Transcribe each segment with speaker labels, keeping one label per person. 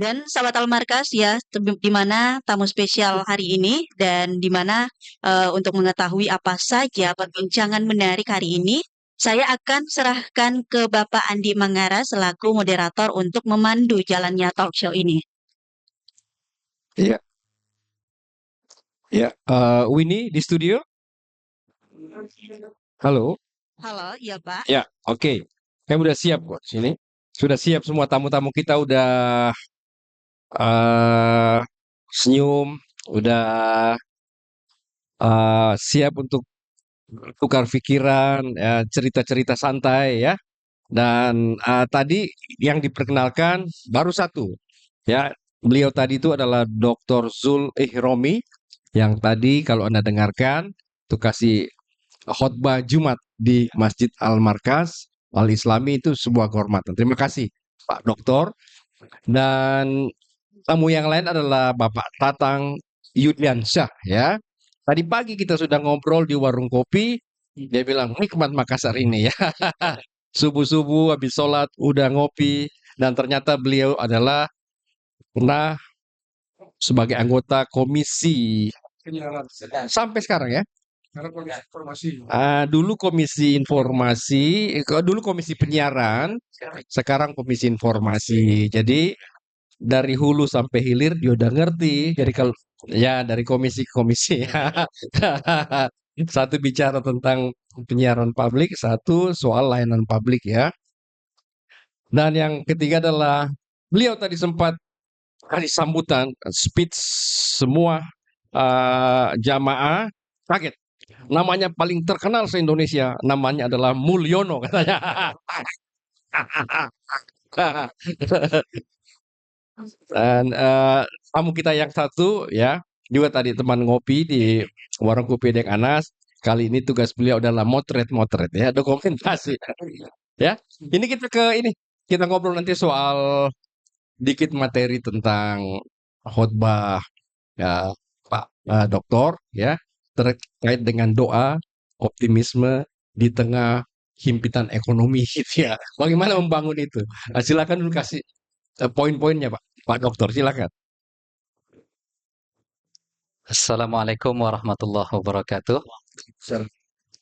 Speaker 1: Dan sahabat Almarkas ya, di mana tamu spesial hari ini dan di mana untuk mengetahui apa saja perbincangan menarik hari ini, saya akan serahkan ke Bapak Andi Mangara selaku moderator untuk memandu jalannya talk show ini.
Speaker 2: Iya, ya. Winnie di studio. Halo.
Speaker 1: Halo, iya Pak.
Speaker 2: Ya, oke. Kami udah siap kok sini. Sudah siap semua tamu-tamu kita udah eh senyum, udah siap untuk tukar pikiran, ya, cerita-cerita santai ya. Dan tadi yang diperkenalkan baru satu, ya. Beliau tadi itu adalah Dr. Zul Ihromi yang tadi kalau Anda dengarkan itu kasih khotbah Jumat di Masjid Al-Markaz Al-Islami itu sebuah kehormatan. Terima kasih Pak Doktor. Dan tamu yang lain adalah Bapak Tatang Yudliansyah ya. Tadi pagi kita sudah ngobrol di warung kopi. Dia bilang nikmat Makassar ini ya. Subuh-subuh habis sholat udah ngopi dan ternyata beliau adalah pernah sebagai anggota komisi sampai sekarang ya. Dulu komisi informasi, dulu komisi penyiaran, sekarang komisi informasi. Jadi dari hulu sampai hilir dia udah ngerti. Jadi kalau ya dari komisi ke komisi ya. Satu bicara tentang penyiaran publik, satu soal layanan publik ya. Dan yang ketiga adalah beliau tadi sempat kasih sambutan speech semua jamaah kaget. Namanya paling terkenal se-Indonesia, namanya adalah Mulyono katanya. Dan tamu kita yang satu ya, juga tadi teman ngopi di warung kopi Dek Anas. Kali ini tugas beliau adalah motret-motret ya, dokumentasi. Ya, ini kita ngobrol nanti soal dikit materi tentang khotbah ya Pak Doktor ya, terkait dengan doa optimisme di tengah himpitan ekonomi gitu ya. Bagaimana membangun itu? Silakan dulu kasih poin-poinnya Pak Doktor, silakan.
Speaker 3: Assalamualaikum warahmatullahi wabarakatuh.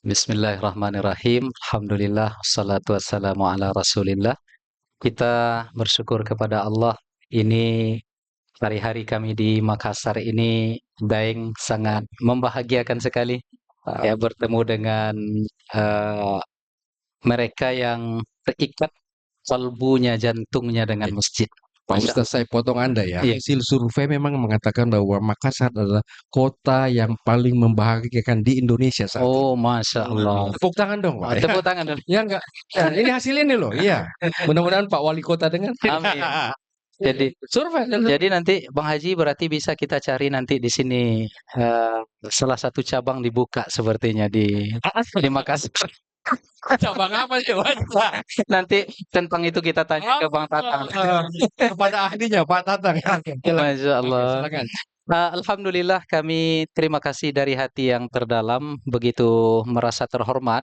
Speaker 3: Bismillahirrahmanirrahim. Alhamdulillah, wassalatu wassalamu ala rasulillah. Kita bersyukur kepada Allah. Ini hari-hari kami di Makassar ini Daeng sangat membahagiakan sekali ya bertemu dengan eh, mereka yang terikat kalbunya, jantungnya dengan masjid.
Speaker 2: Pak Ustaz, saya potong Anda ya.
Speaker 3: Iya.
Speaker 2: Hasil survei memang mengatakan bahwa Makassar adalah kota yang paling membahagiakan di Indonesia saat ini.
Speaker 3: Oh, Masya Allah.
Speaker 2: Tepuk tangan dong, Pak.
Speaker 3: Tepuk tangan dulu.
Speaker 2: Ya enggak. Ya, ini hasil ini loh. Iya. Mudah-mudahan Pak Wali Kota dengar.
Speaker 3: Amin. Jadi
Speaker 2: Survei.
Speaker 3: Jadi nanti Bang Haji berarti bisa kita cari nanti di sini salah satu cabang dibuka sepertinya di Makassar.
Speaker 2: Cabang apa sih, Pak?
Speaker 3: Nanti tentang itu kita tanya ke Bang Tatang.
Speaker 2: Kepada ahlinya Pak Tatang.
Speaker 3: Masya Allah.
Speaker 2: Silakan.
Speaker 3: Alhamdulillah kami terima kasih dari hati yang terdalam, begitu merasa terhormat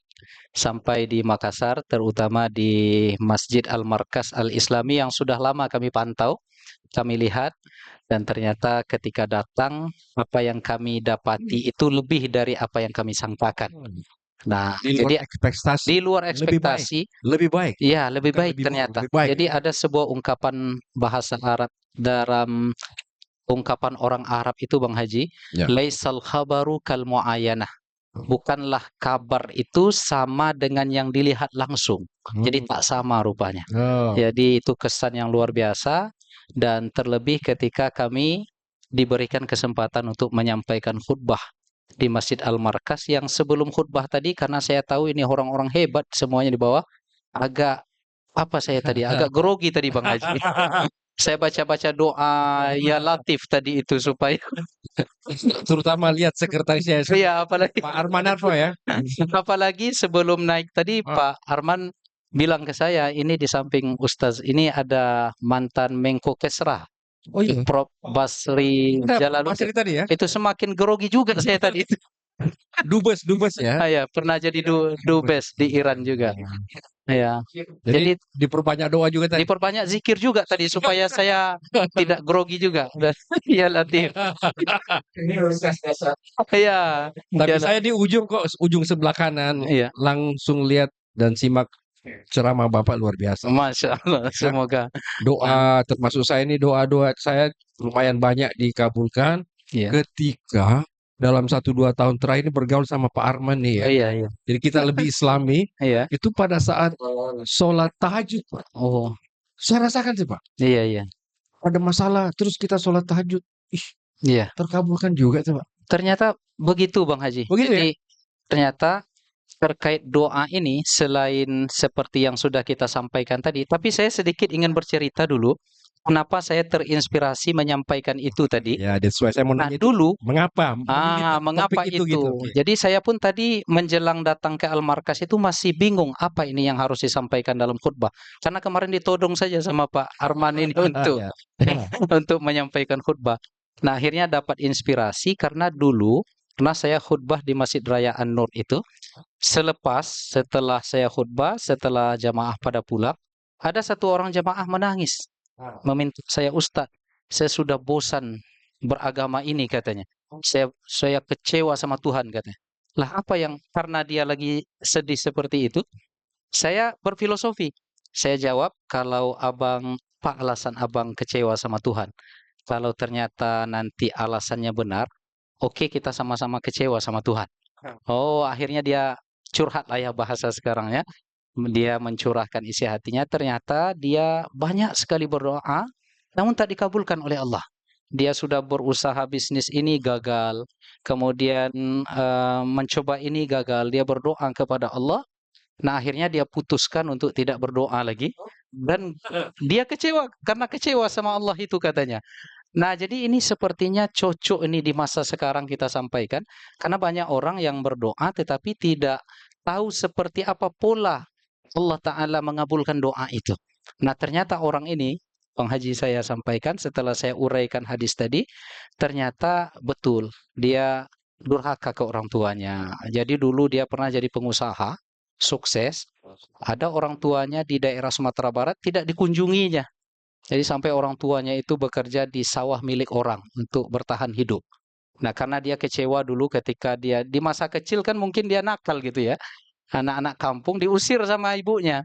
Speaker 3: sampai di Makassar, terutama di Masjid Al-Markaz Al-Islami yang sudah lama kami pantau, kami lihat, dan ternyata ketika datang apa yang kami dapati itu lebih dari apa yang kami sangkakan. Nah,
Speaker 2: Di luar
Speaker 3: jadi
Speaker 2: ekspektasi.
Speaker 3: di luar
Speaker 2: Lebih baik.
Speaker 3: ekspektasi,
Speaker 2: Lebih baik.
Speaker 3: iya lebih
Speaker 2: Bukan
Speaker 3: baik
Speaker 2: lebih
Speaker 3: ternyata.
Speaker 2: lebih baik.
Speaker 3: Jadi ada sebuah ungkapan bahasa Arab dalam ungkapan orang Arab itu Bang Haji,
Speaker 2: Ya.
Speaker 3: laisal khabaru kal muayanah. Bukanlah kabar itu sama dengan yang dilihat langsung. Jadi tak sama rupanya.
Speaker 2: Oh.
Speaker 3: Jadi itu kesan yang luar biasa dan terlebih ketika kami diberikan kesempatan untuk menyampaikan khutbah di Masjid Al-Markaz yang sebelum khutbah tadi karena saya tahu ini orang-orang hebat semuanya di bawah agak agak grogi tadi Bang Haji. Saya baca-baca doa ya Latif tadi itu supaya
Speaker 2: Terutama lihat sekretaris saya
Speaker 3: iya apalagi
Speaker 2: Pak Arman Arfa ya.
Speaker 3: apalagi sebelum naik tadi
Speaker 2: Oh.
Speaker 3: Pak Arman bilang ke saya ini di samping Ustaz ini ada mantan Menko Kesra
Speaker 2: Oh iya.
Speaker 3: Prof Basri
Speaker 2: Basri
Speaker 3: Jalaluddin.
Speaker 2: tadi ya.
Speaker 3: Itu semakin grogi juga saya tadi itu.
Speaker 2: dubes ya.
Speaker 3: Ya, pernah jadi dubes di Iran juga. Ya.
Speaker 2: Jadi
Speaker 3: Jadi
Speaker 2: diperbanyak doa juga tadi.
Speaker 3: diperbanyak zikir juga tadi supaya saya tidak grogi juga. Iya Latif. Iya.
Speaker 2: Tapi
Speaker 3: Ya,
Speaker 2: saya di ujung kok, ujung sebelah kanan
Speaker 3: iya.
Speaker 2: langsung lihat dan simak ceramah Bapak luar biasa.
Speaker 3: Masya Allah.
Speaker 2: Ya.
Speaker 3: Semoga.
Speaker 2: Doa termasuk saya ini doa-doa saya lumayan banyak dikabulkan
Speaker 3: Iya.
Speaker 2: ketika dalam 1-2 tahun terakhir ini bergaul sama Pak Arman nih ya.
Speaker 3: Iya, iya.
Speaker 2: Jadi kita lebih Islami
Speaker 3: Iya.
Speaker 2: itu pada saat sholat tahajud, Pak.
Speaker 3: Oh,
Speaker 2: Saya rasakan sih, Pak.
Speaker 3: iya, iya.
Speaker 2: Ada masalah terus kita sholat tahajud. Ih,
Speaker 3: Iya.
Speaker 2: terkabulkan juga tuh, Pak.
Speaker 3: Ternyata begitu Bang Haji.
Speaker 2: Begitu ya?
Speaker 3: Jadi ternyata terkait doa ini selain seperti yang sudah kita sampaikan tadi, tapi saya sedikit ingin bercerita dulu kenapa saya terinspirasi menyampaikan itu tadi.
Speaker 2: Ya, that's why saya mau
Speaker 3: Nah,
Speaker 2: nanya itu
Speaker 3: dulu
Speaker 2: mengapa?
Speaker 3: mengapa
Speaker 2: Topik
Speaker 3: itu?
Speaker 2: gitu. Oke.
Speaker 3: Jadi saya pun tadi menjelang datang ke Al-Markas itu masih bingung apa ini yang harus disampaikan dalam khutbah. Karena kemarin ditodong saja sama Pak Arman ini untuk
Speaker 2: Ya.
Speaker 3: untuk menyampaikan khutbah. Nah, akhirnya dapat inspirasi karena dulu pernah saya khutbah di Masjid Raya An-Nur itu. Setelah saya khutbah, setelah jamaah pada pulang, ada satu orang jamaah menangis, meminta saya, Ustadz, saya sudah bosan beragama ini katanya. Saya kecewa sama Tuhan katanya. Lah apa yang karena dia lagi sedih seperti itu, saya berfilosofi. Saya jawab, kalau apa alasan abang kecewa sama Tuhan? Kalau ternyata nanti alasannya benar, oke kita sama-sama kecewa sama Tuhan. Oh, akhirnya dia curhat lah ya bahasa sekarang ya. Dia mencurahkan isi hatinya, ternyata dia banyak sekali berdoa, namun tak dikabulkan oleh Allah. Dia sudah berusaha bisnis ini gagal, kemudian mencoba ini gagal, dia berdoa kepada Allah. Nah, akhirnya dia putuskan untuk tidak berdoa lagi dan dia kecewa karena kecewa sama Allah itu katanya. Nah, jadi ini sepertinya cocok ini di masa sekarang kita sampaikan karena banyak orang yang berdoa tetapi tidak tahu seperti apa pola Allah Ta'ala mengabulkan doa itu. Nah, ternyata orang ini, Bang Haji, saya sampaikan setelah saya uraikan hadis tadi, ternyata betul dia durhaka ke orang tuanya. Jadi dulu dia pernah jadi pengusaha, sukses, ada orang tuanya di daerah Sumatera Barat tidak dikunjunginya. Jadi sampai orang tuanya itu bekerja di sawah milik orang untuk bertahan hidup. Nah, karena dia kecewa dulu ketika dia di masa kecil kan mungkin dia nakal gitu ya. Anak-anak kampung diusir sama ibunya.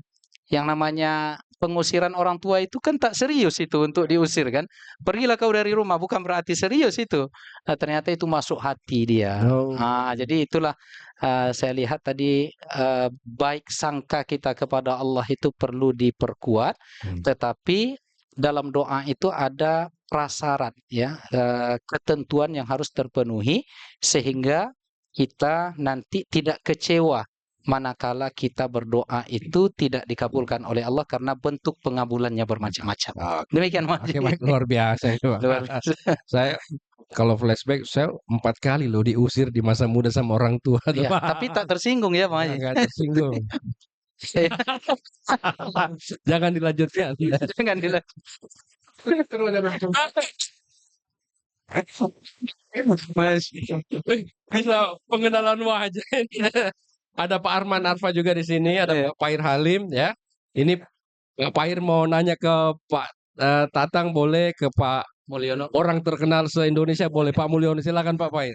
Speaker 3: Yang namanya pengusiran orang tua itu kan tak serius itu untuk diusir kan. Pergilah kau dari rumah, bukan berarti serius itu. Nah, ternyata itu masuk hati dia.
Speaker 2: Oh.
Speaker 3: Jadi itulah saya lihat tadi baik sangka kita kepada Allah itu perlu diperkuat, tetapi dalam doa itu ada prasyarat ya, ketentuan yang harus terpenuhi sehingga kita nanti tidak kecewa manakala kita berdoa itu tidak dikabulkan oleh Allah karena bentuk pengabulannya bermacam-macam.
Speaker 2: Oke.
Speaker 3: Demikian Mas.
Speaker 2: Oke, baik, luar biasa itu, Pak.
Speaker 3: Luar biasa.
Speaker 2: Saya kalau flashback saya 4 kali loh diusir di masa muda sama orang tua tuh,
Speaker 3: Iya,
Speaker 2: Pak.
Speaker 3: tapi tak tersinggung ya Mas.
Speaker 2: Nggak tersinggung. Jangan dilanjutkan.
Speaker 3: Jangan dilanjut. Mas.
Speaker 2: Bisa pengenalan wajah. Ada Pak Arman Arfa juga di sini, ada
Speaker 3: Iya.
Speaker 2: Pak Pair Halim ya. Ini Pak Pair mau nanya ke Pak Tatang, boleh, ke Pak
Speaker 3: Mulyono.
Speaker 2: orang terkenal se-Indonesia boleh. Pak Mulyono, silakan Pak Pair.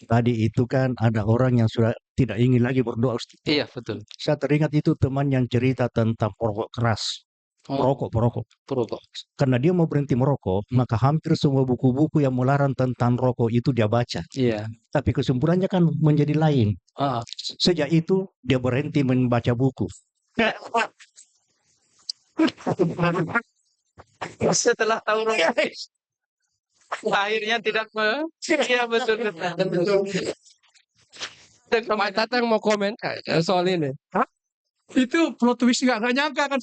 Speaker 4: Tadi itu kan ada orang yang sudah tidak ingin lagi berdoa, Ustaz.
Speaker 3: Iya, betul.
Speaker 4: Saya teringat itu teman yang cerita tentang perokok keras.
Speaker 3: Oh,
Speaker 4: Perokok.
Speaker 3: perokok.
Speaker 4: Karena dia mau berhenti merokok, maka hampir semua buku-buku yang melarang tentang rokok itu dia baca.
Speaker 3: Iya.
Speaker 4: Tapi kesimpulannya kan menjadi lain.
Speaker 3: Ah,
Speaker 4: Sejak itu dia berhenti membaca buku.
Speaker 3: setelah tahu rokok akhirnya tidak iya betul.
Speaker 2: Pak Tatang mau komen soal ini.
Speaker 5: Itu plot twist nggak nyangka kan.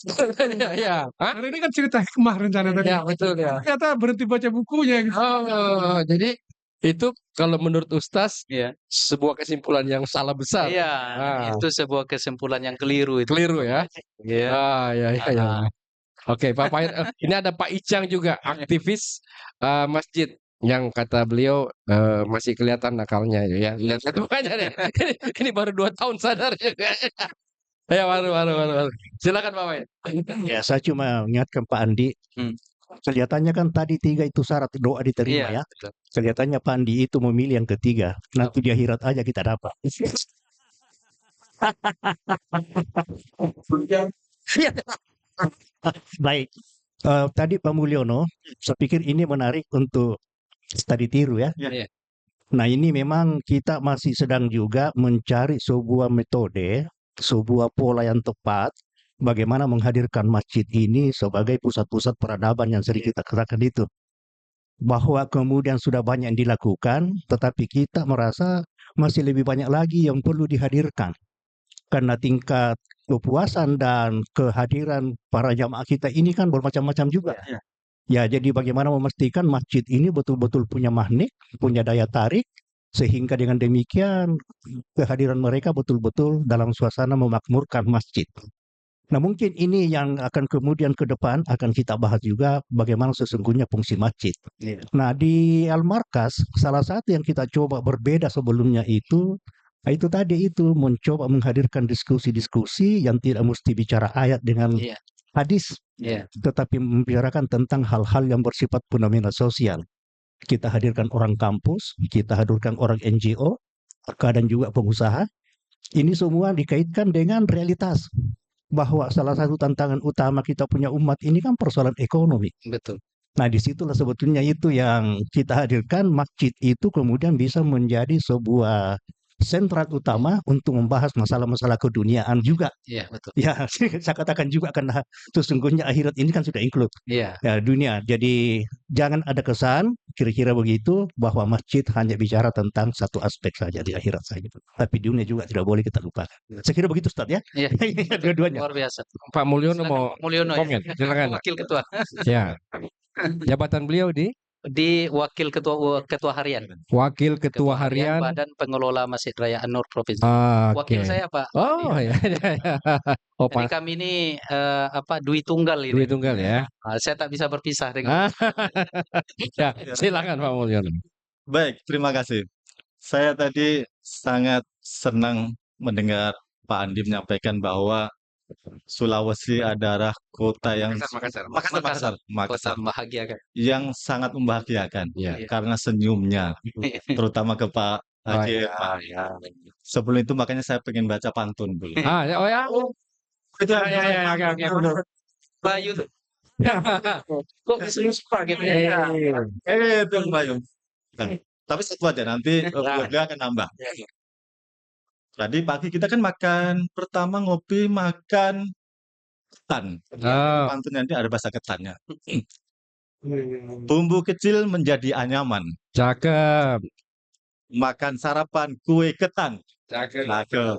Speaker 2: Ya. Hah?
Speaker 5: Karena ini kan cerita hikmah rencana tadi.
Speaker 2: Ya, betul ya.
Speaker 5: Ternyata berhenti baca bukunya gitu.
Speaker 2: Oh, jadi itu kalau menurut Ustaz
Speaker 3: Iya.
Speaker 2: sebuah kesimpulan yang salah besar.
Speaker 3: Iya,
Speaker 2: Ah.
Speaker 3: itu sebuah kesimpulan yang keliru itu.
Speaker 2: Keliru ya.
Speaker 3: Iya.
Speaker 2: Ya.
Speaker 3: Ah.
Speaker 2: Oke, Pak Pair. Ini ada Pak Icang juga, aktivis masjid yang kata beliau masih kelihatan nakalnya ya. Lihat itu aja deh. Ini baru 2 tahun sadar juga. Ya baru. Silakan Pak Wayan.
Speaker 4: Ya, saya cuma mengingatkan Pak Andi,
Speaker 3: Hmm.
Speaker 4: kelihatannya kan tadi 3 itu syarat doa diterima
Speaker 3: Iya,
Speaker 4: ya.
Speaker 3: betul.
Speaker 4: Kelihatannya Pak Andi itu memilih yang ketiga. Nanti di akhirat aja kita dapat. Baik. Tadi Pak Mulyono, saya pikir ini menarik untuk studi tiru ya.
Speaker 3: Iya.
Speaker 4: Nah, ini memang kita masih sedang juga mencari sebuah metode, sebuah pola yang tepat bagaimana menghadirkan masjid ini sebagai pusat-pusat peradaban yang sering kita katakan itu. Bahwa kemudian sudah banyak yang dilakukan, tetapi kita merasa masih lebih banyak lagi yang perlu dihadirkan. Karena tingkat kepuasan dan kehadiran para jamaah kita ini kan bermacam-macam juga. Ya, jadi bagaimana memastikan masjid ini betul-betul punya magnet, punya daya tarik, sehingga dengan demikian kehadiran mereka betul-betul dalam suasana memakmurkan masjid. Nah, mungkin ini yang akan kemudian ke depan akan kita bahas juga bagaimana sesungguhnya fungsi masjid. Nah, di Al-Markas, salah satu yang kita coba berbeda sebelumnya itu tadi itu mencoba menghadirkan diskusi-diskusi yang tidak mesti bicara ayat dengan
Speaker 3: Iya.
Speaker 4: hadis,
Speaker 3: Iya.
Speaker 4: tetapi membicarakan tentang hal-hal yang bersifat fenomena sosial. Kita hadirkan orang kampus, kita hadirkan orang NGO, kadang juga pengusaha. Ini semua dikaitkan dengan realitas bahwa salah satu tantangan utama kita punya umat ini kan persoalan ekonomi.
Speaker 3: Betul.
Speaker 4: Nah, disitulah sebetulnya itu yang kita hadirkan, masjid itu kemudian bisa menjadi sebuah sentral utama untuk membahas masalah-masalah keduniaan juga.
Speaker 3: Iya, betul.
Speaker 4: Ya, saya katakan juga karena sesungguhnya akhirat ini kan sudah include
Speaker 3: Iya.
Speaker 4: ya, dunia. Jadi jangan ada kesan kira-kira begitu bahwa masjid hanya bicara tentang satu aspek saja di akhirat saja. Tapi dunia juga tidak boleh kita lupakan. Saya kira begitu Ustaz ya.
Speaker 3: Iya.
Speaker 4: Dua-duanya.
Speaker 3: Luar biasa.
Speaker 2: Pak Mulyono
Speaker 3: Silakan
Speaker 2: mau
Speaker 3: Pak Mulyono ya.
Speaker 2: komen. Silakan.
Speaker 3: Wakil ketua.
Speaker 2: Ya. Jabatan beliau di
Speaker 3: Di wakil ketua harian.
Speaker 2: Wakil Ketua Harian.
Speaker 3: Badan Pengelola Masjid Raya An-Nur Provinsi.
Speaker 2: Oke.
Speaker 3: Wakil saya Pak.
Speaker 2: Oh ya. Oh
Speaker 3: Jadi
Speaker 2: Pak
Speaker 3: kami ini Dwi Tunggal ini.
Speaker 2: Dwi Tunggal ya.
Speaker 3: Saya tak bisa berpisah dengan.
Speaker 2: Ya, silakan Pak Mulyono.
Speaker 6: Baik, terima kasih. Saya tadi sangat senang mendengar Pak Andi menyampaikan bahwa Sulawesi adalah kota yang
Speaker 2: Makassar.
Speaker 3: Kota membahagiakan.
Speaker 6: yang sangat membahagiakan
Speaker 2: Iya.
Speaker 6: karena senyumnya, terutama ke Pak Haji. Sebelum itu makanya saya pengen baca pantun dulu.
Speaker 2: Oh ya.
Speaker 6: Itu
Speaker 2: Ya, oke.
Speaker 3: Bayu. Kok bisa suka gitu ya?
Speaker 6: itu Bayu. Nah, tapi satu aja nanti keluarga akan nambah. Tadi pagi kita kan makan pertama ngopi makan ketan.
Speaker 2: Oh.
Speaker 6: Pantun nanti ada bahasa ketannya. Bumbu kecil menjadi anyaman.
Speaker 2: Cakep.
Speaker 6: Makan sarapan kue ketan.
Speaker 2: Cakep.
Speaker 6: Cakep.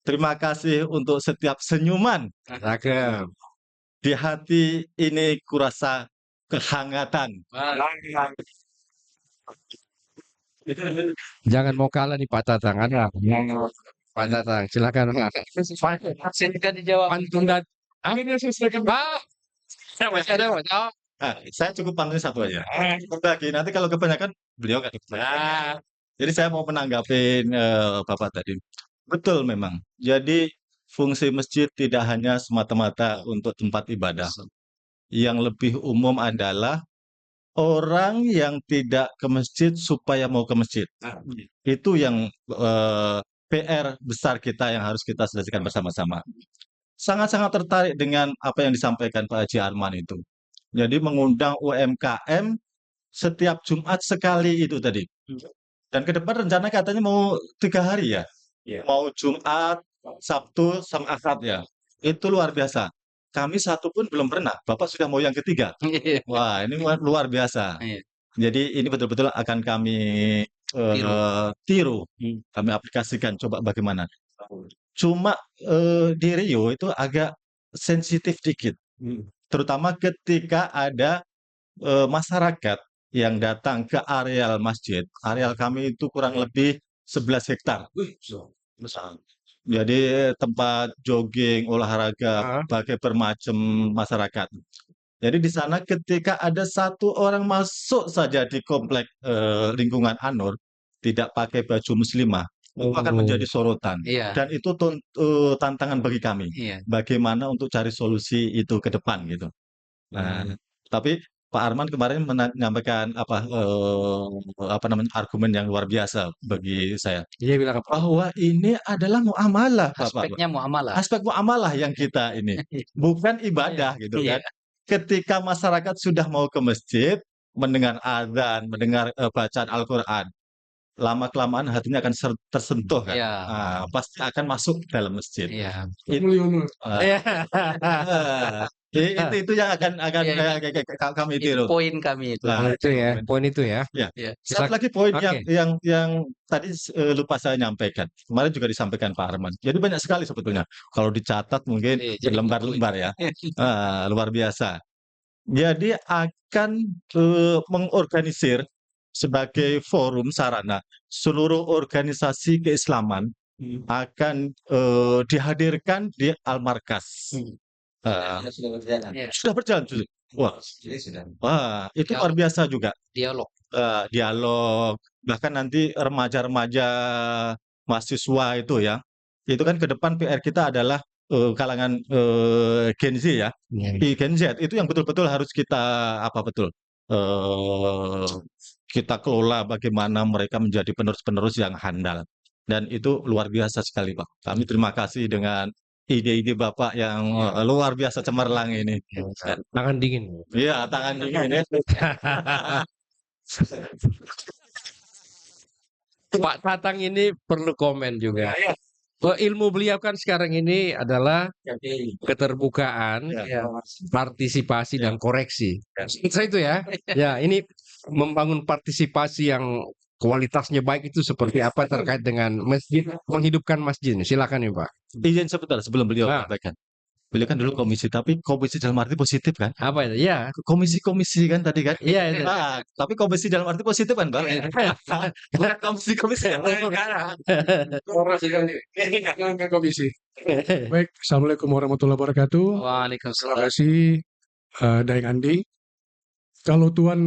Speaker 6: Terima kasih untuk setiap senyuman.
Speaker 2: Cakep.
Speaker 6: Di hati ini kurasa kehangatan.
Speaker 2: Jangan mau kalah nih Pak Tatang. Ada. Pak Tatang, silakan.
Speaker 3: Silakan dijawab.
Speaker 2: Pantun dan akhirnya selesai. Masih ada Mas. Oh.
Speaker 6: Nah, saya cukup pantunnya satu aja. Bagi nanti kalau kebanyakan beliau nggak cukup. Jadi saya mau menanggapin Bapak tadi. Betul memang. Jadi fungsi masjid tidak hanya semata-mata untuk tempat ibadah. Yang lebih umum adalah orang yang tidak ke masjid supaya mau ke masjid. Itu yang PR besar kita yang harus kita selesaikan bersama-sama. Sangat-sangat tertarik dengan apa yang disampaikan Pak Haji Arman itu. Jadi mengundang UMKM setiap Jumat sekali itu tadi. Dan ke depan rencana katanya mau 3 hari ya. Mau Jumat, Sabtu, sama Ahad ya. Itu luar biasa. Kami satu pun belum pernah. Bapak sudah mau yang ketiga. Wah, ini luar biasa.
Speaker 3: Iya.
Speaker 6: Jadi ini betul-betul akan kami tiru. Kami aplikasikan. Coba bagaimana. Cuma di Rio itu agak sensitif dikit. Terutama ketika ada masyarakat yang datang ke areal masjid. Areal kami itu kurang lebih 11 hektar. Jadi tempat jogging, olahraga, berbagai bermacam masyarakat. Jadi di sana ketika ada satu orang masuk saja di komplek lingkungan Anur tidak pakai baju muslimah, itu akan menjadi sorotan.
Speaker 3: Iya,
Speaker 6: Dan itu tantangan bagi kami.
Speaker 3: iya.
Speaker 6: Bagaimana untuk cari solusi itu ke depan gitu. Nah, tapi Pak Arman kemarin menyampaikan apa namanya argumen yang luar biasa bagi saya
Speaker 2: Dia bilang apa?
Speaker 6: bahwa ini adalah muamalah, Bapak.
Speaker 3: Aspeknya muamalah.
Speaker 6: Aspek muamalah yang kita ini, bukan ibadah gitu
Speaker 3: Iya.
Speaker 6: kan. Ketika masyarakat sudah mau ke masjid, mendengar azan, mendengar bacaan Al-Quran, lama-kelamaan hatinya akan tersentuh kan.
Speaker 3: Iya.
Speaker 6: Pasti akan masuk dalam masjid.
Speaker 3: Iya.
Speaker 5: Mulyono.
Speaker 6: Eh, itu yang akan
Speaker 3: Iya,
Speaker 6: kami
Speaker 3: itu
Speaker 6: tiru.
Speaker 3: poin kami itu.
Speaker 6: Nah,
Speaker 2: Itu ya, poin itu ya.
Speaker 3: Iya.
Speaker 6: satu
Speaker 2: Bisa-
Speaker 6: lagi poin
Speaker 2: Oke.
Speaker 6: yang tadi lupa saya nyampaikan. Kemarin juga disampaikan Pak Arman. Jadi banyak sekali sebetulnya. Kalau dicatat mungkin
Speaker 3: Iya, jadi
Speaker 6: berlembar-lembar ya. Luar biasa. Jadi akan mengorganisir sebagai forum sarana seluruh organisasi keislaman akan dihadirkan di Al-Markas.
Speaker 3: Iya.
Speaker 6: Sudah berjalan. Wah, itu luar biasa juga.
Speaker 3: Dialog.
Speaker 6: Dialog, bahkan nanti remaja-remaja mahasiswa itu ya, itu kan ke depan PR kita adalah kalangan Gen Z ya. Gen Z itu yang betul-betul harus kita kita kelola bagaimana mereka menjadi penerus-penerus yang handal. Dan itu luar biasa sekali, Pak. Kami terima kasih dengan ide-ide Bapak yang luar biasa cemerlang ini.
Speaker 2: Tangan dingin.
Speaker 6: Iya, tangan dingin ya.
Speaker 2: Pak Tatang ini perlu komen juga. Ilmu beliau kan sekarang ini adalah keterbukaan,
Speaker 6: Ya.
Speaker 2: partisipasi dan koreksi. Saya itu ya. Ya, ini membangun partisipasi yang kualitasnya baik itu seperti apa terkait dengan masjid, menghidupkan masjid. Silakan ya, Pak.
Speaker 6: Izin sebentar sebelum beliau
Speaker 2: Nah.
Speaker 6: sampaikan. Beliau kan dulu komisi, tapi komisi dalam arti positif kan?
Speaker 2: Apa itu? Ya,
Speaker 6: Komisi-komisi kan tadi kan?
Speaker 2: iya itu.
Speaker 6: Tapi komisi dalam arti positif kan, Bang? Bukan komisi-komisi.
Speaker 5: Dengan komisi. Baik, Assalamualaikum warahmatullahi wabarakatuh. Terima
Speaker 3: Waalaikumsalam.
Speaker 5: kasih Daeng Andi. Kalau Tuan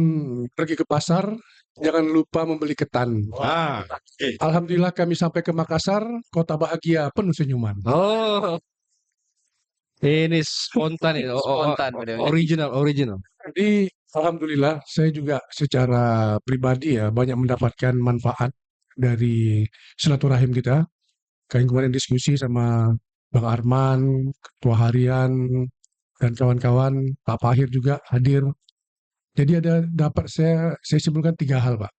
Speaker 5: pergi ke pasar, jangan lupa membeli ketan.
Speaker 2: Ah.
Speaker 5: Alhamdulillah kami sampai ke Makassar, kota bahagia, penuh senyuman.
Speaker 2: Oh. Ini spontan itu.
Speaker 3: Spontan, benar.
Speaker 2: Original.
Speaker 5: Jadi alhamdulillah saya juga secara pribadi ya banyak mendapatkan manfaat dari silaturahim kita. Kayak kemarin diskusi sama Bang Arman, Ketua Harian, dan kawan-kawan, Pak Fahir juga hadir. Jadi dapat saya simpulkan 3 hal, Pak.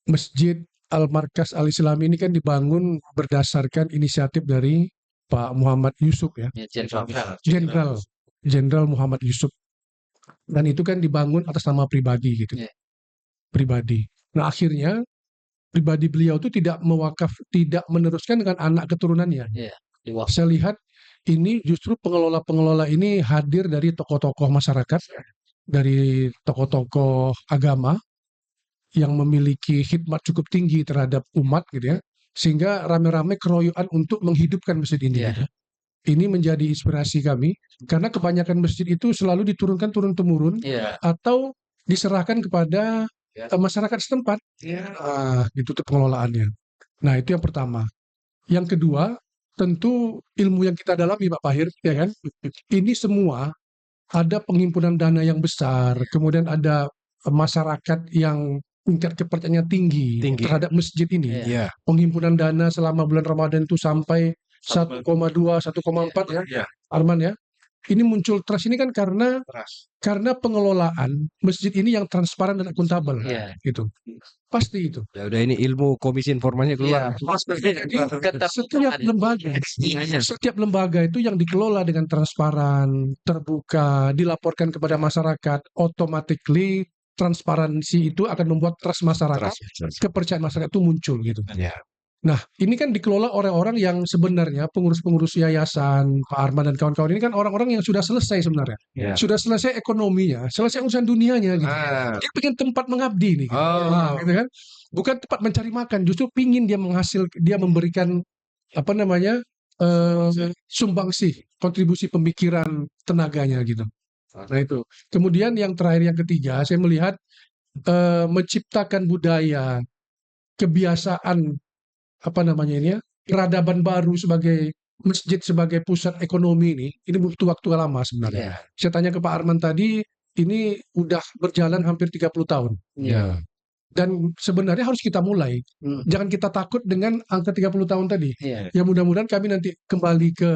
Speaker 5: Masjid Al-Markas Al-Islami ini kan dibangun berdasarkan inisiatif dari Pak Muhammad Yusuf ya.
Speaker 3: Ya, Jenderal.
Speaker 5: Jenderal Muhammad Yusuf. Dan itu kan dibangun atas nama pribadi gitu.
Speaker 3: Iya.
Speaker 5: Pribadi. Nah, akhirnya pribadi beliau itu tidak meneruskan dengan anak keturunannya.
Speaker 3: Iya, diwakaf.
Speaker 5: Saya lihat ini justru pengelola-pengelola ini hadir dari tokoh-tokoh masyarakat, dari tokoh-tokoh agama yang memiliki khidmat cukup tinggi terhadap umat gitu ya. Sehingga rame-rame keroyokan untuk menghidupkan masjid ini.
Speaker 3: Iya.
Speaker 5: Gitu. Ini menjadi inspirasi kami karena kebanyakan masjid itu selalu diturunkan turun-temurun
Speaker 3: Iya.
Speaker 5: atau diserahkan kepada masyarakat setempat. Itu tuh pengelolaannya. Nah, itu yang pertama. Yang kedua, tentu ilmu yang kita dalami Pak Fahir, ya kan? Ini semua ada penghimpunan dana yang besar, kemudian ada masyarakat yang tingkat kepercayaannya tinggi terhadap masjid ini.
Speaker 2: Iya.
Speaker 5: Penghimpunan dana selama bulan Ramadan itu sampai 1,2, 1,4 ya, Arman ya. Ini muncul trust ini kan karena pengelolaan masjid ini yang transparan dan akuntabel.
Speaker 3: Iya.
Speaker 5: Gitu. Pasti itu.
Speaker 2: Ya udah ini ilmu komisi informasinya keluar.
Speaker 3: Iya.
Speaker 5: Setiap lembaga itu yang dikelola dengan transparan, terbuka, dilaporkan kepada masyarakat, automatically transparansi itu akan membuat trust masyarakat, kepercayaan masyarakat itu muncul gitu.
Speaker 2: Ya.
Speaker 5: Nah, ini kan dikelola orang-orang yang sebenarnya pengurus-pengurus yayasan, Pak Arman dan kawan-kawan ini kan orang-orang yang sudah selesai sebenarnya.
Speaker 2: Ya.
Speaker 5: Sudah selesai ekonominya, selesai urusan dunianya gitu. Dia pengen tempat mengabdi nih. Gitu. Gitu kan? Bukan tempat mencari makan, justru pingin dia memberikan sumbangsih, kontribusi pemikiran tenaganya gitu. Nah itu. Kemudian yang terakhir, yang ketiga, saya melihat menciptakan budaya, kebiasaan, apa namanya ini ya, peradaban baru sebagai masjid sebagai pusat ekonomi ini butuh waktu lama sebenarnya. Saya tanya ke Pak Arman tadi, ini udah berjalan hampir 30 tahun.
Speaker 3: Ya.
Speaker 5: Dan sebenarnya harus kita mulai. Jangan kita takut dengan angka 30 tahun tadi.
Speaker 3: Iya.
Speaker 5: Ya mudah-mudahan kami nanti kembali ke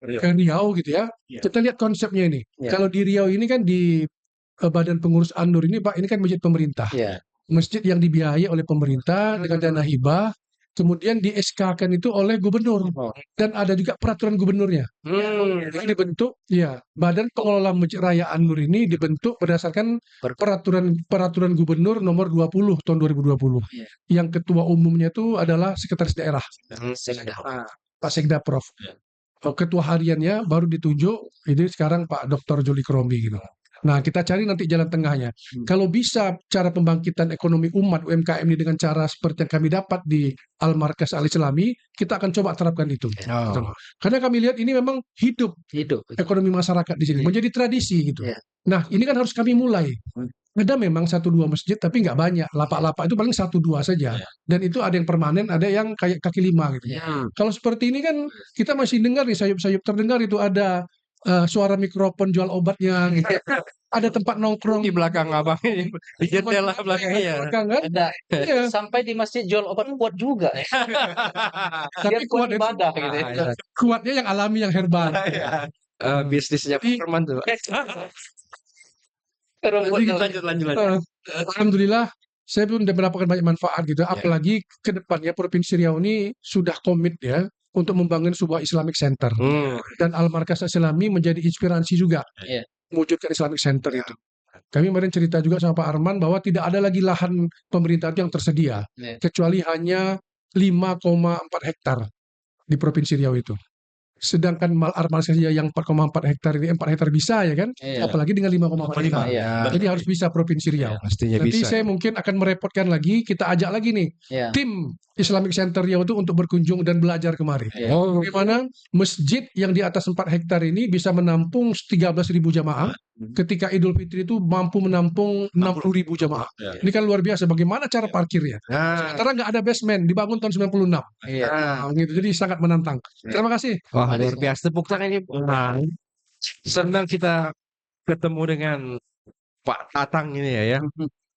Speaker 5: Riau gitu ya.
Speaker 6: Iya.
Speaker 5: Kita lihat konsepnya ini.
Speaker 3: Iya.
Speaker 5: Kalau di Riau ini kan di Badan Pengurus An-Nur ini Pak, ini kan masjid pemerintah.
Speaker 3: Iya.
Speaker 5: Masjid yang dibiayai oleh pemerintah dengan dana hibah, kemudian di SK-kan itu oleh gubernur. Dan ada juga peraturan gubernurnya. Ini dibentuk, ya, Badan Pengelola Masjid Raya An-Nur ini dibentuk berdasarkan peraturan gubernur nomor 20 tahun 2020.
Speaker 3: Iya.
Speaker 5: Yang ketua umumnya itu adalah sekretaris daerah, Pak Sekda Prof.
Speaker 6: Iya.
Speaker 5: Ketua hariannya baru ditunjuk, ini sekarang Pak Dr. Joli Krombi gitu. Nah, kita cari nanti jalan tengahnya. Kalau bisa cara pembangkitan ekonomi umat UMKM ini dengan cara seperti yang kami dapat di Al-Markas Al-Islami, kita akan coba terapkan itu. Karena kami lihat ini memang hidup ekonomi masyarakat di sini, menjadi tradisi gitu.
Speaker 3: Iya.
Speaker 5: Nah, ini kan harus kami mulai. Ada memang 1-2 masjid, tapi nggak banyak. Lapak-lapak itu paling 1-2 saja.
Speaker 6: Iya.
Speaker 5: Dan itu ada yang permanen, ada yang kayak kaki lima gitu. Kalau seperti ini kan kita masih dengar nih sayup-sayup terdengar itu ada suara mikrofon jual obatnya, gitu. Ada tempat nongkrong
Speaker 2: Di belakang abang ini, di jendela belakangnya.
Speaker 5: belakang kan?
Speaker 3: Ada.
Speaker 5: Iya.
Speaker 3: Sampai di masjid jual obat kuat juga.
Speaker 5: Tapi kuat itu,
Speaker 3: ibadah gitu ya.
Speaker 5: kuatnya yang alami, yang herbal.
Speaker 2: Bisnisnya Pak Arman tuh. Lanjut.
Speaker 5: Alhamdulillah, saya pun sudah mendapatkan banyak manfaat gitu. Apalagi ke depannya Provinsi Riau ini sudah komit ya untuk membangun sebuah Islamic Center. Dan Al-Markas Islami menjadi inspirasi juga
Speaker 3: Iya.
Speaker 5: mewujudkan Islamic Center itu. Kami kemarin cerita juga sama Pak Arman bahwa tidak ada lagi lahan pemerintah yang tersedia,
Speaker 3: Iya.
Speaker 5: kecuali hanya 5,4 hektar di Provinsi Riau itu. Sedangkan Arman saja yang 4,4 hektar ini 4 hektar bisa ya kan?
Speaker 3: Iya.
Speaker 5: Apalagi dengan 5,4 hektar.
Speaker 3: Iya.
Speaker 5: Jadi harus bisa Provinsi Riau.
Speaker 2: Pastinya
Speaker 5: Nanti
Speaker 2: bisa.
Speaker 5: saya mungkin akan merepotkan lagi, kita ajak lagi nih
Speaker 3: Iya.
Speaker 5: tim Islamic Center Riau itu untuk berkunjung dan belajar kemari.
Speaker 3: Iya.
Speaker 5: Bagaimana masjid yang di atas 4 hektar ini bisa menampung 13.000 jamaah, ketika Idul Fitri itu mampu menampung 60.000 jamaah.
Speaker 6: Iya.
Speaker 5: Ini kan luar biasa, bagaimana cara parkirnya? Sementara nggak ada basement, dibangun tahun 96.
Speaker 3: Iya.
Speaker 5: Gitu. Jadi sangat menantang. Terima kasih.
Speaker 2: Wah, luar biasa. Tepuk tangan ini. Senang kita ketemu dengan Pak Tatang ini ya.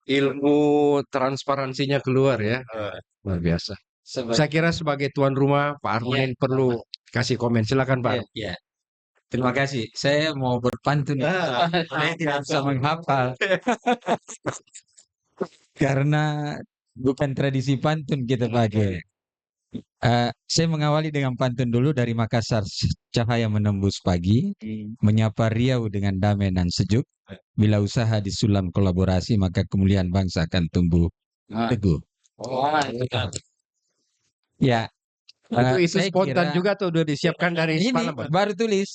Speaker 2: Ilmu transparansinya keluar ya. Luar biasa. Saya kira sebagai tuan rumah, Pak Arman perlu kasih komen. Silakan Pak.
Speaker 7: Ya. Terima kasih. Saya mau berpantun. Saya tidak bisa menghafal. Karena bukan tradisi pantun kita pakai. Saya mengawali dengan pantun dulu dari Makassar. Cahaya menembus pagi, menyapa Riau dengan damai dan sejuk. Bila usaha disulam kolaborasi, maka kemuliaan bangsa akan tumbuh teguh. Ya.
Speaker 2: Itu isu
Speaker 7: saya
Speaker 2: spontan
Speaker 7: kira-
Speaker 2: juga tuh udah disiapkan dari
Speaker 7: Ini
Speaker 2: semalam, Pak.
Speaker 7: baru tulis.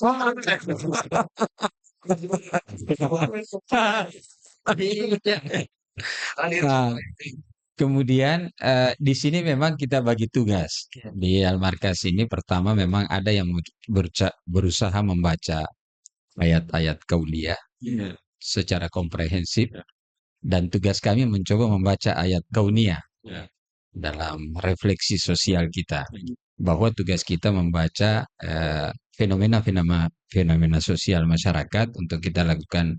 Speaker 7: Nah, kemudian di sini memang kita bagi tugas di Al-Markas ini. Pertama memang ada yang berusaha membaca ayat-ayat kauliyah secara komprehensif, dan tugas kami mencoba membaca ayat kauniyah dalam refleksi sosial kita, bahwa tugas kita membaca fenomena sosial masyarakat untuk kita lakukan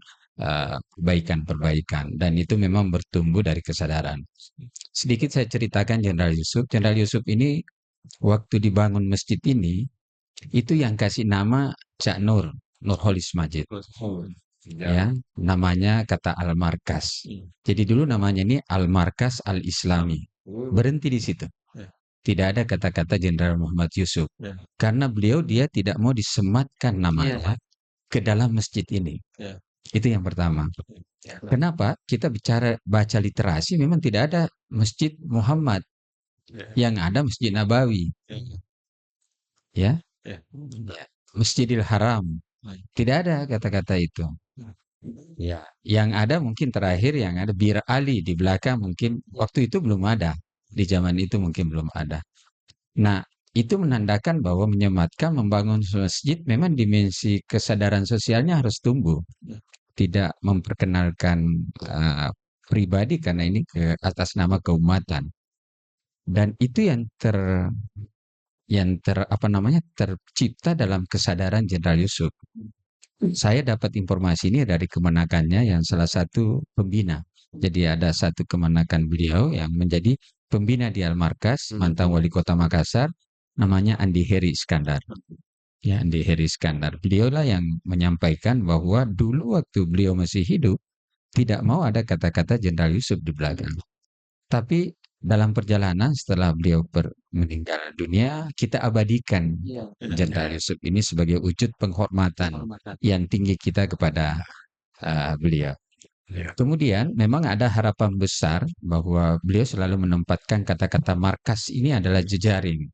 Speaker 7: perbaikan, dan itu memang bertumbuh dari kesadaran. Sedikit saya ceritakan Jenderal Yusuf. Jenderal Yusuf ini waktu dibangun masjid ini, itu yang kasih nama Cak Nurholis Majid. Ya, namanya kata Al-Markas. Jadi dulu namanya ini Al-Markas Al-Islami. Berhenti di situ. Tidak ada kata-kata Jenderal Muhammad Yusuf. Karena dia tidak mau disematkan namanya ke dalam masjid ini. Itu yang pertama. Kenapa? Kita bicara baca literasi, memang tidak ada Masjid Muhammad. Yang ada Masjid Nabawi. Ya. Masjidil Haram. Tidak ada kata-kata itu. Ya, yang ada mungkin terakhir yang ada Bir Ali di belakang, mungkin waktu itu belum ada. Di zaman itu mungkin belum ada. Nah, itu menandakan bahwa menyematkan membangun masjid memang dimensi kesadaran sosialnya harus tumbuh. tidak memperkenalkan pribadi karena ini atas nama keumatan. Dan itu yang tercipta dalam kesadaran Jenderal Yusuf. Saya dapat informasi ini dari kemenakannya yang salah satu pembina. Jadi ada satu kemenakan beliau yang menjadi pembina di Al-Markas, mantan wali kota Makassar, namanya Andi Heri Iskandar. Ya, Andi Heri Iskandar. Beliaulah yang menyampaikan bahwa dulu waktu beliau masih hidup, tidak mau ada kata-kata Jenderal Yusuf di belakang. Tapi dalam perjalanan setelah beliau meninggal dunia, kita abadikan Jenderal Yusuf ini sebagai wujud penghormatan yang tinggi kita kepada beliau. Kemudian memang ada harapan besar bahwa beliau selalu menempatkan kata-kata markas ini adalah jejaring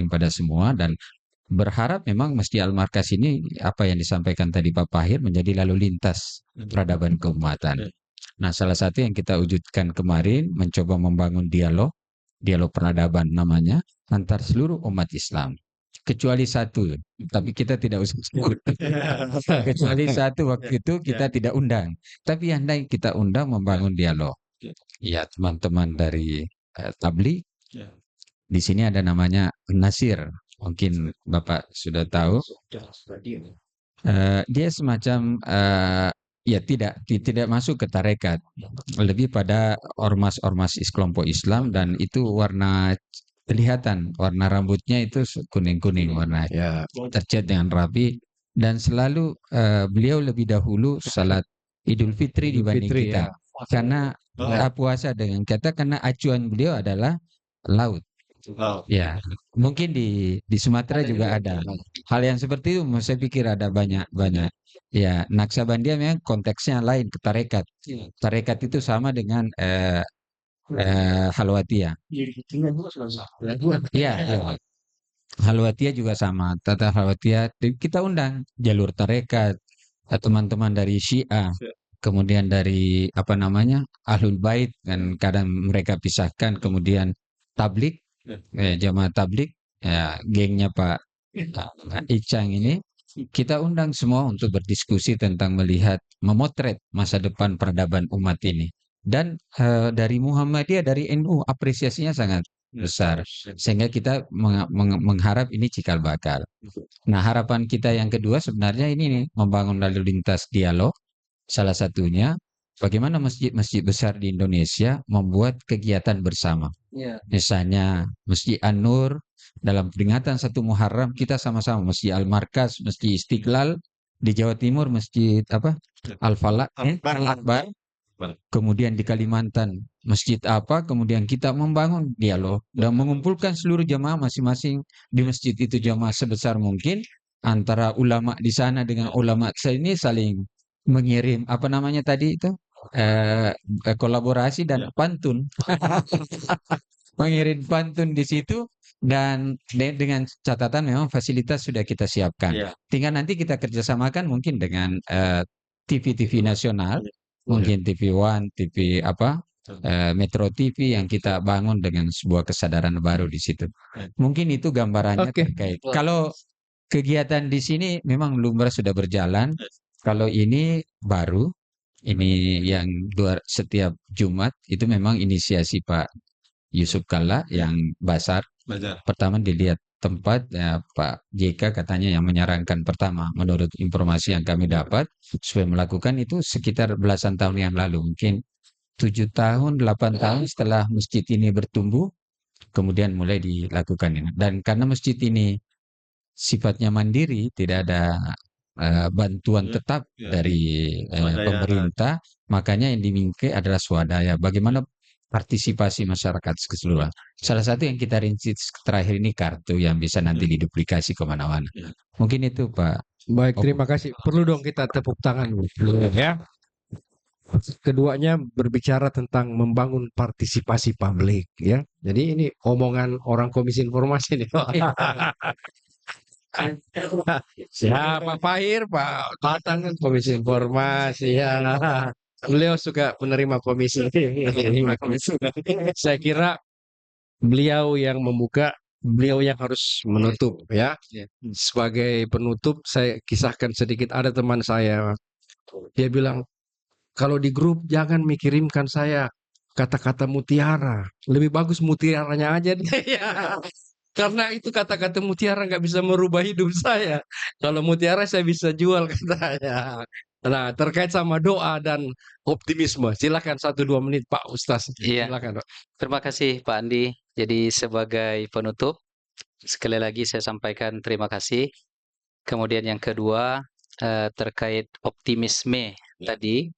Speaker 7: pada semua, dan berharap memang Masjid Al-Markas ini apa yang disampaikan tadi Pak Pahir menjadi lalu lintas peradaban keumatan. Nah, salah satu yang kita wujudkan kemarin mencoba membangun dialog peradaban namanya antar seluruh umat Islam. Kecuali satu, tapi kita tidak usah sebut. Kecuali satu waktu itu kita tidak undang. Tapi andai kita undang membangun dialog. Ya, teman-teman dari Tabligh. Di sini ada namanya Nasir. Mungkin Bapak sudah tahu. Dia semacam ya tidak masuk ke tarekat, lebih pada ormas kelompok Islam, dan itu kelihatan warna rambutnya itu kuning-kuning warna, tercat dengan rapi, dan selalu beliau lebih dahulu salat Idul Fitri dibanding kita, karena puasa dengan kita, karena acuan beliau adalah laut. Ya, mungkin di Sumatera juga ada hal yang seperti itu. Saya pikir ada banyak. Ya, Naksabandia memang konteksnya lain ke tarekat. Tarekat itu sama dengan Halwatiyah. Iya, Halwatiyah juga sama. Tata Halwatiyah kita undang jalur tarekat, teman-teman dari Syiah, kemudian dari Ahlul Bait, dan kadang mereka pisahkan, kemudian Tabligh, jamaah Tabligh, ya, gengnya Pak Icang ini, kita undang semua untuk berdiskusi tentang memotret masa depan peradaban umat ini. Dan dari Muhammadiyah, dari NU, apresiasinya sangat besar, sehingga kita mengharap ini cikal bakal. Nah, harapan kita yang kedua sebenarnya ini nih, membangun lalu lintas dialog. Salah satunya bagaimana masjid-masjid besar di Indonesia membuat kegiatan bersama. Misalnya Masjid An-Nur, dalam peringatan 1 Muharram kita sama-sama, Masjid Al-Markas, Masjid Istiqlal, di Jawa Timur Masjid Al-Falah, Al-Akbar, kemudian di Kalimantan masjid kemudian kita membangun dialog dan mengumpulkan seluruh jamaah masing-masing di masjid itu, jamaah sebesar mungkin, antara ulama di sana dengan ulama sini, saling mengirim kolaborasi dan pantun. Mengirim pantun di situ, dan dengan catatan memang fasilitas sudah kita siapkan. Tinggal nanti kita kerjasamakan mungkin dengan TV-TV nasional, mungkin TV One, TV Metro TV, yang kita bangun dengan sebuah kesadaran baru di situ. Mungkin itu gambarannya terkait. Kalau kegiatan di sini memang lumrah sudah berjalan. Kalau ini baru, ini yang setiap Jumat itu memang inisiasi Pak Yusuf Kalla yang Basar. Pertama dilihat tempat, ya, Pak JK katanya yang menyarankan pertama, menurut informasi yang kami dapat, supaya melakukan itu sekitar belasan tahun yang lalu, mungkin 7 tahun, 8 tahun setelah masjid ini bertumbuh, kemudian mulai dilakukan ini. Dan karena masjid ini sifatnya mandiri, tidak ada bantuan tetap dari pemerintah, makanya yang diminta adalah swadaya. Bagaimana partisipasi masyarakat keseluruhan. Salah satu yang kita rinci terakhir ini kartu yang bisa nanti diduplikasi kemana-mana. Mungkin itu Pak.
Speaker 2: Baik, terima kasih. Perlu dong kita tepuk tangan, ya. Keduanya berbicara tentang membangun partisipasi publik, ya. Jadi ini omongan orang Komisi Informasi nih. Ya, Pak Fahir, Pak Tatang kan Komisi Informasi, ya. Beliau suka menerima komisi. Saya kira beliau yang membuka, beliau yang harus menutup, ya. Sebagai penutup, saya kisahkan sedikit. Ada teman saya Dia bilang, kalau di grup jangan kirimkan saya kata-kata mutiara. Lebih bagus mutiaranya aja deh. Ya. Karena itu kata-kata mutiara nggak bisa merubah hidup saya. Kalau mutiara saya bisa jual katanya. Nah, terkait sama doa dan optimisme. Silakan 1-2 menit Pak Ustaz.
Speaker 3: Iya,
Speaker 2: Silakan, Pak.
Speaker 3: terima kasih Pak Andi. Jadi sebagai penutup, sekali lagi saya sampaikan terima kasih. Kemudian yang kedua, terkait optimisme tadi,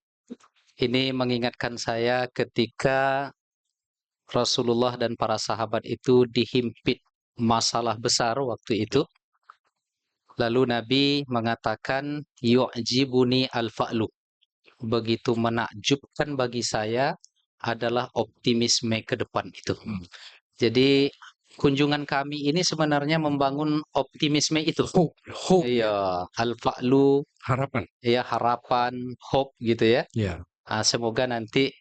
Speaker 3: ini mengingatkan saya ketika Rasulullah dan para sahabat itu dihimpit masalah besar waktu itu. Lalu Nabi mengatakan, yu'jibuni al-fa'lu. Begitu menakjubkan bagi saya adalah optimisme ke depan itu. Jadi kunjungan kami ini sebenarnya membangun optimisme itu.
Speaker 2: Hope,
Speaker 3: Iya, al-fa'lu,
Speaker 2: harapan.
Speaker 3: ya harapan, hope gitu ya.
Speaker 2: Ya.
Speaker 3: Semoga nanti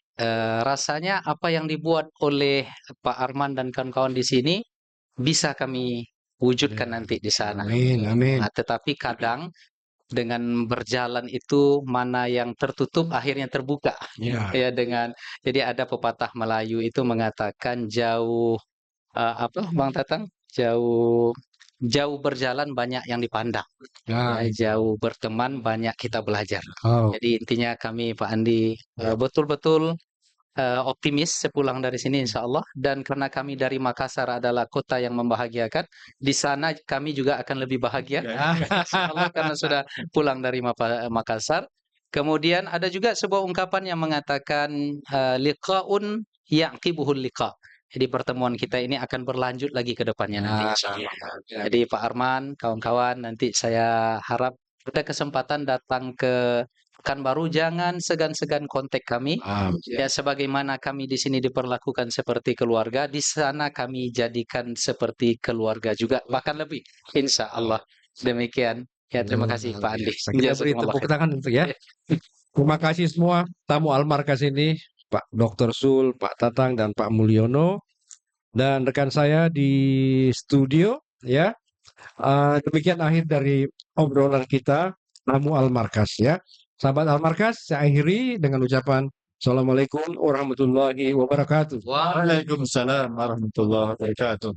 Speaker 3: rasanya apa yang dibuat oleh Pak Arman dan kawan-kawan di sini bisa kami wujudkan nanti di sana.
Speaker 2: Amin, amin.
Speaker 3: Tetapi kadang dengan berjalan itu mana yang tertutup akhirnya terbuka.
Speaker 2: Ya.
Speaker 3: Ya jadi ada pepatah Melayu itu mengatakan jauh apa Bang Tatang? Jauh berjalan banyak yang dipandang.
Speaker 2: Nah,
Speaker 3: Jauh berteman banyak kita belajar.
Speaker 2: oh,
Speaker 3: Jadi intinya kami Pak Andi betul-betul optimis sepulang dari sini insya Allah. Dan karena kami dari Makassar adalah kota yang membahagiakan, di sana kami juga akan lebih bahagia insya Allah karena sudah pulang dari Makassar. Kemudian ada juga sebuah ungkapan yang mengatakan liqa'un yaqibuhul liqa'. Jadi pertemuan kita ini akan berlanjut lagi ke depannya nanti insya Allah. Jadi Pak Arman, kawan-kawan, nanti saya harap ada kesempatan datang ke Pekanbaru, jangan segan-segan kontak kami. Ya, sebagaimana kami di sini diperlakukan seperti keluarga, di sana kami jadikan seperti keluarga juga, bahkan lebih. Insya Allah. Demikian. Ya, terima kasih Pak Andi.
Speaker 2: Kita beri tepuk tangan untuk ya. Terima kasih semua tamu Almarkas ini, Pak Dr. Sul, Pak Tatang, dan Pak Mulyono, dan rekan saya di studio. Ya, demikian akhir dari obrolan kita tamu Almarkas ya. Sahabat Almarkas, saya akhiri dengan ucapan Assalamualaikum warahmatullahi wabarakatuh.
Speaker 6: Waalaikumsalam warahmatullahi wabarakatuh.